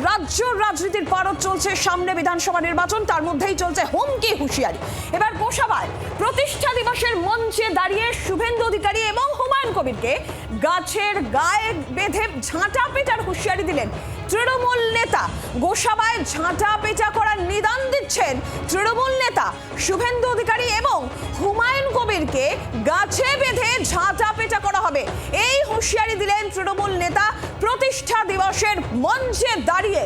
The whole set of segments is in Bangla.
রাজ্য রাজনীতির পারদ চলছে, সামনে বিধানসভা নির্বাচন, তার মধ্যেই চলছে হুমকি হুঁশিয়ারি। এবার গোসাবায় প্রতিষ্ঠা দিবসের মঞ্চে দাঁড়িয়ে শুভেন্দু অধিকারী এবং হুমায়ুন কবিরকে গাছের গায়ে বেঁধে ঝাঁটা পেটার হুঁশিয়ারি দিলেন তৃণমূল নেতা। গোসাবায় ঝাঁটা পেটা করার নিদান দিচ্ছেন তৃণমূল নেতা শুভেন্দু অধিকারী এবং হুমায়ুন কবিরকে গাছে বেঁধে ঝাঁটা পেটা করা হবে, এই হুঁশিয়ারি দিলেন তৃণমূল নেতা প্রতিষ্ঠা দিবসের মঞ্চে দাঁড়িয়ে।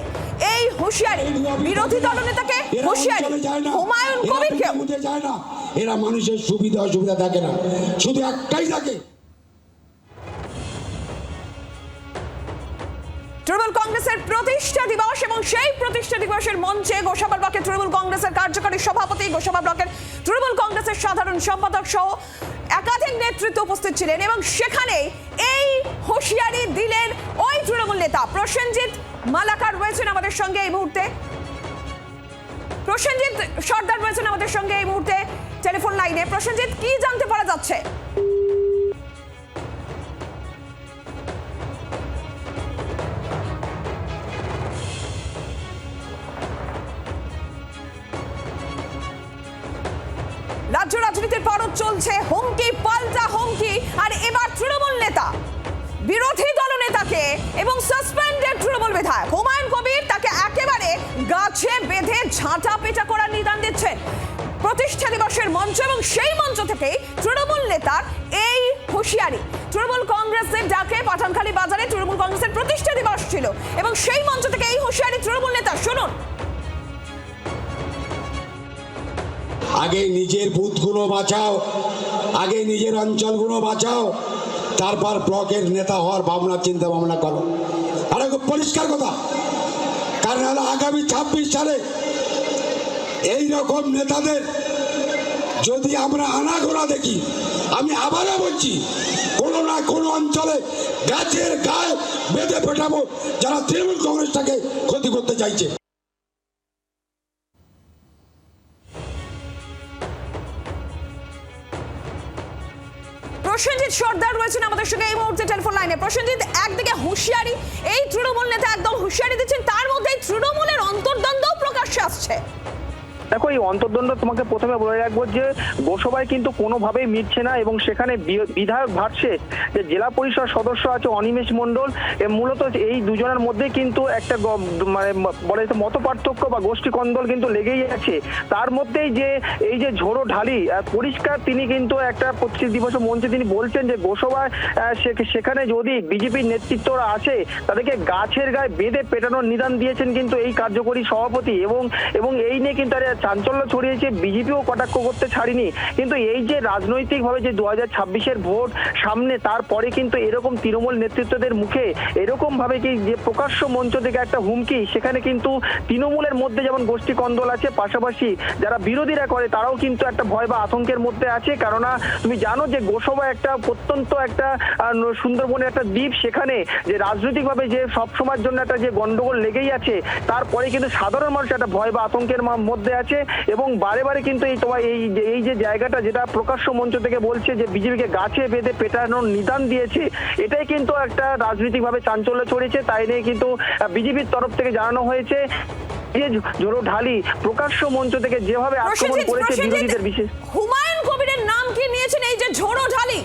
এই হুঁশিয়ারি বিরোধী দলনেতাকে হুঁশিয়ারি হুমায়ুন কবিরকে। এরা মানুষের সুবিধা অসুবিধা থাকে না, শুধু একটাই থাকে। তৃণমূল কংগ্রেসের প্রতিষ্ঠা দিবস এবং সেই প্রতিষ্ঠা দিবসের মঞ্চে গোসাবা ব্লকের তৃণমূল কংগ্রেসের কার্যকরী সভাপতি, গোসাবা ব্লকের তৃণমূল কংগ্রেসের সাধারণ সম্পাদক সহ একাধিক নেতৃত্ব উপস্থিত ছিলেন এবং সেখানে এই হুঁশিয়ারি দিলেন ওই তৃণমূল নেতা। প্রসেনজিৎ মালাকার রয়েছেন আমাদের সঙ্গে এই মুহূর্তে, প্রসেনজিৎ সর্দার রয়েছেন আমাদের সঙ্গে এই মুহূর্তে টেলিফোন লাইনে। প্রসেনজিৎ, কি জানতে পারা যাচ্ছে? রাজ্য রাজনীতির পারদ চলছে, হুমকি পাল্টা হুমকি, আর এবার তৃণমূল নেতা বিরোধী দলনেতাকে এবং সাসপেন্ডেড তৃণমূল বিধায়ক হুমায়ুন কবির তাকে একেবারে গাছে বেঁধে ঝাঁটা পেটা করার নিদান দিচ্ছেন প্রতিষ্ঠা দিবসের মঞ্চ এবং সেই মঞ্চ থেকেই তৃণমূল নেতার এই হুঁশিয়ারি। তৃণমূল কংগ্রেসের ডাকে পাঠানখালী বাজারে তৃণমূল কংগ্রেসের প্রতিষ্ঠা দিবস ছিল এবং সেই মঞ্চ থেকে এই হুঁশিয়ারি তৃণমূল নেতা, শুনুন। আগে নিজের বুথগুলো বাঁচাও, আগে নিজের অঞ্চলগুলো বাঁচাও, তারপর ব্লকের নেতা হওয়ার ভাবনা চিন্তা ভাবনা করো। আর খুব পরিষ্কার কথা, কারণ হলো আগামী 26 সালে এই রকম নেতাদের যদি আমরা আনাগোনা দেখি, আমি আবারও বলছি, কোনো না কোনো অঞ্চলে গাছের গায়ে বেঁধে পেটাবো যারা তৃণমূল কংগ্রেসটাকে ক্ষতি করতে চাইছে। প্রসেনজিৎ সর্দার রয়েছেন আমাদের সঙ্গে এই মুহূর্তে টেলিফোন লাইনে। প্রসেনজিৎ, একদিকে হুঁশিয়ারি, এই তৃণমূল নেতা একদম হুঁশিয়ারি দিচ্ছেন, তার মধ্যেই তৃণমূলের অন্তর্দ্বন্দ্ব প্রকাশ্যে আসছে। দেখো, এই অন্তর্দ্বন্দ্ব তোমাকে প্রথমে বলে রাখবো যে গোসাবায় কিন্তু কোনোভাবেই মিটছে না এবং সেখানে বিধায়ক ভাটছে যে জেলা পরিষদ সদস্য আছে অনিমেষ মণ্ডল, মূলত এই দুজনের মধ্যে কিন্তু একটা মানে বলে মত পার্থক্য বা গোষ্ঠী কন্দল কিন্তু লেগেই আছে। তার মধ্যেই যে এই যে ঝোড়ো ঢালি পরিষ্কার, তিনি কিন্তু একটা প্রতিষ্ঠা দিবসের মঞ্চে তিনি বলছেন যে গোসাবায় সেখানে যদি বিজেপির নেতৃত্বরা আছে তাদেরকে গাছের গায়ে বেঁধে পেটানোর নিদান দিয়েছেন কিন্তু এই কার্যকরী সভাপতি এবং এই নিয়ে কিন্তু চাঞ্চল্য ছড়িয়েছে। বিজেপিও কটাক্ষ করতে ছাড়িনি, কিন্তু এই যে রাজনৈতিকভাবে যে 2026-এর ভোট সামনে, তারপরে কিন্তু এরকম তৃণমূল নেতৃত্বদের মুখে এরকম ভাবে কি যে প্রকাশ্য মঞ্চ থেকে একটা হুমকি, সেখানে কিন্তু তৃণমূলের মধ্যে যেমন গোষ্ঠী কন্দল আছে, পাশাপাশি যারা বিরোধীরা করে তারাও কিন্তু একটা ভয় বা আতঙ্কের মধ্যে আছে। কেননা তুমি জানো যে গোসাবা একটা প্রত্যন্ত একটা সুন্দরবনের একটা দ্বীপ, সেখানে যে রাজনৈতিকভাবে যে সবসময়ের জন্য একটা যে গন্ডগোল লেগেই আছে, তারপরে কিন্তু সাধারণ মানুষ একটা ভয় বা আতঙ্কের মধ্যে আছে এবং বারে বারে কিন্তু এই যে জায়গাটা যেটা প্রকাশ্য মঞ্চ থেকে বলছে যে বিজেপিকে গাছে বেঁধে পেটানোর নিদান দিয়েছে, এটাই কিন্তু একটা রাজনৈতিকভাবে চাঞ্চল্য ছড়িয়েছে। তাই নিয়ে কিন্তু বিজেপির তরফ থেকে জানানো হয়েছে যে ঝোড়ো ঢালি প্রকাশ্য মঞ্চ থেকে যেভাবে আক্রমণ করেছে বিরোধীদের, বিশেষ হুমায়ুন কবিরের নাম কি নিয়েছেন এই যে ঝোড়ো ঢালি?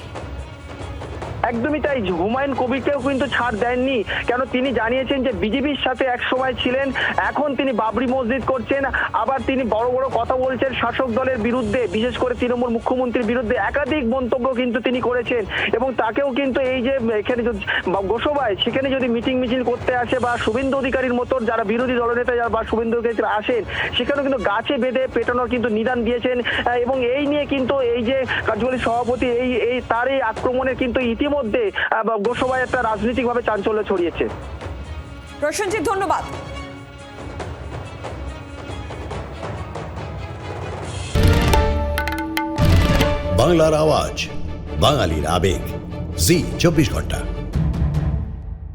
একদমই তাই, হুমায়ুন কবিরকেও কিন্তু ছাড় দেননি। কেন, তিনি জানিয়েছেন যে বিজেপির সাথে এক সময় ছিলেন, এখন তিনি বাবরি মসজিদ করছেন, আবার তিনি বড় বড় কথা বলছেন শাসক দলের বিরুদ্ধে, বিশেষ করে তৃণমূল মুখ্যমন্ত্রীর বিরুদ্ধে একাধিক মন্তব্য কিন্তু তিনি করেছেন এবং তাকেও কিন্তু এই যে এখানে গোসাবায় সেখানে যদি মিছিল করতে আসে বা শুভেন্দু অধিকারীর মতো যারা বিরোধী দলনেতা বা শুভেন্দু অধিকারী আসেন, সেখানেও কিন্তু গাছে বেঁধে পেটানোর কিন্তু নিদান দিয়েছেন এবং এই নিয়ে কিন্তু এই যে কার্যকরী সভাপতি তার এই আক্রমণের কিন্তু মধ্যে গোসাবায় একটা রাজনৈতিকভাবে চাঞ্চল্য ছড়িয়েছে। প্রসেনজিৎ, ধন্যবাদ। বাংলার আওয়াজ, বাঙালির আবেগ, জি 24 ঘন্টা।